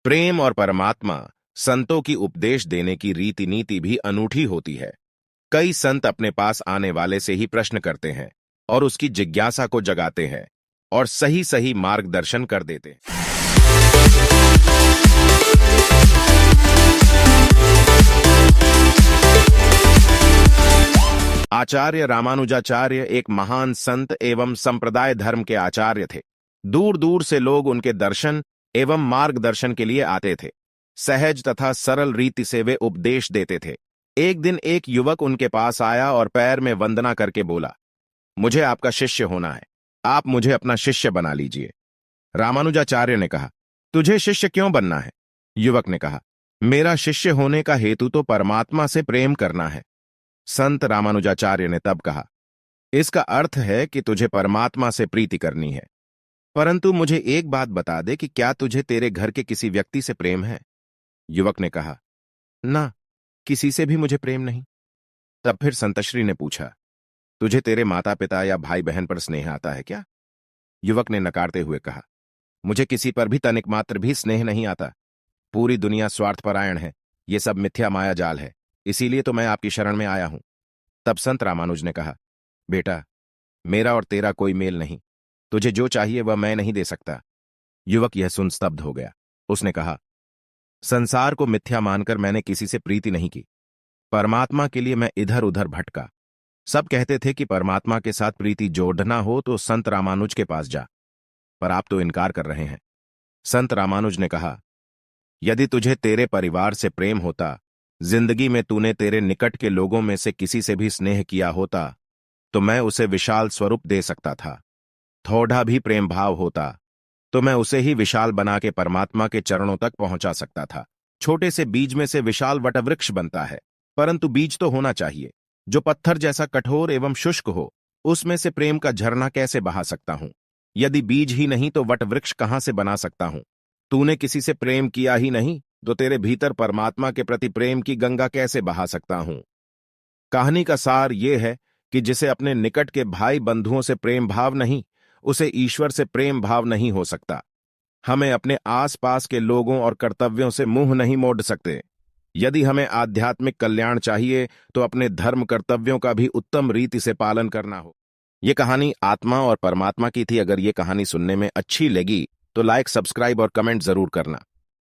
प्रेम और परमात्मा संतों की उपदेश देने की रीति नीति भी अनूठी होती है। कई संत अपने पास आने वाले से ही प्रश्न करते हैं और उसकी जिज्ञासा को जगाते हैं और सही सही मार्गदर्शन कर देते हैं। आचार्य रामानुजाचार्य एक महान संत एवं संप्रदाय धर्म के आचार्य थे। दूर दूर से लोग उनके दर्शन एवं मार्गदर्शन के लिए आते थे। सहज तथा सरल रीति से वे उपदेश देते थे। एक दिन एक युवक उनके पास आया और पैर में वंदना करके बोला, मुझे आपका शिष्य होना है, आप मुझे अपना शिष्य बना लीजिए। रामानुजाचार्य ने कहा, तुझे शिष्य क्यों बनना है? युवक ने कहा, मेरा शिष्य होने का हेतु तो परमात्मा से प्रेम करना है। संत रामानुजाचार्य ने तब कहा, इसका अर्थ है कि तुझे परमात्मा से प्रीति करनी है, परंतु मुझे एक बात बता दे कि क्या तुझे तेरे घर के किसी व्यक्ति से प्रेम है? युवक ने कहा, ना, किसी से भी मुझे प्रेम नहीं। तब फिर संतश्री ने पूछा, तुझे तेरे माता पिता या भाई बहन पर स्नेह आता है क्या? युवक ने नकारते हुए कहा, मुझे किसी पर भी तनिक मात्र भी स्नेह नहीं आता। पूरी दुनिया स्वार्थपरायण है, ये सब मिथ्या माया जाल है, इसीलिए तो मैं आपकी शरण में आया हूं। तब संत रामानुज ने कहा, बेटा, मेरा और तेरा कोई मेल नहीं, तुझे जो चाहिए वह मैं नहीं दे सकता। युवक यह सुन स्तब्ध हो गया। उसने कहा, संसार को मिथ्या मानकर मैंने किसी से प्रीति नहीं की। परमात्मा के लिए मैं इधर उधर भटका। सब कहते थे कि परमात्मा के साथ प्रीति जोड़ना हो तो संत रामानुज के पास जा, पर आप तो इनकार कर रहे हैं। संत रामानुज ने कहा, यदि तुझे तेरे परिवार से प्रेम होता, जिंदगी में तूने तेरे निकट के लोगों में से किसी से भी स्नेह किया होता, तो मैं उसे विशाल स्वरूप दे सकता था। थोड़ा भी प्रेम भाव होता तो मैं उसे ही विशाल बना के परमात्मा के चरणों तक पहुंचा सकता था। छोटे से बीज में से विशाल वटवृक्ष बनता है, परंतु बीज तो होना चाहिए जो पत्थर जैसा कठोर एवं शुष्क हो। उसमें से प्रेम का झरना कैसे बहा सकता हूं? यदि बीज ही नहीं तो वटवृक्ष कहां से बना सकता हूं? तूने किसी से प्रेम किया ही नहीं तो तेरे भीतर परमात्मा के प्रति प्रेम की गंगा कैसे बहा सकता हूं? कहानी का सार यह है कि जिसे अपने निकट के भाई बंधुओं से प्रेम भाव नहीं, उसे ईश्वर से प्रेम भाव नहीं हो सकता। हमें अपने आसपास के लोगों और कर्तव्यों से मुंह नहीं मोड़ सकते। यदि हमें आध्यात्मिक कल्याण चाहिए तो अपने धर्म कर्तव्यों का भी उत्तम रीति से पालन करना हो। ये कहानी आत्मा और परमात्मा की थी। अगर ये कहानी सुनने में अच्छी लगी तो लाइक, सब्सक्राइब और कमेंट जरूर करना।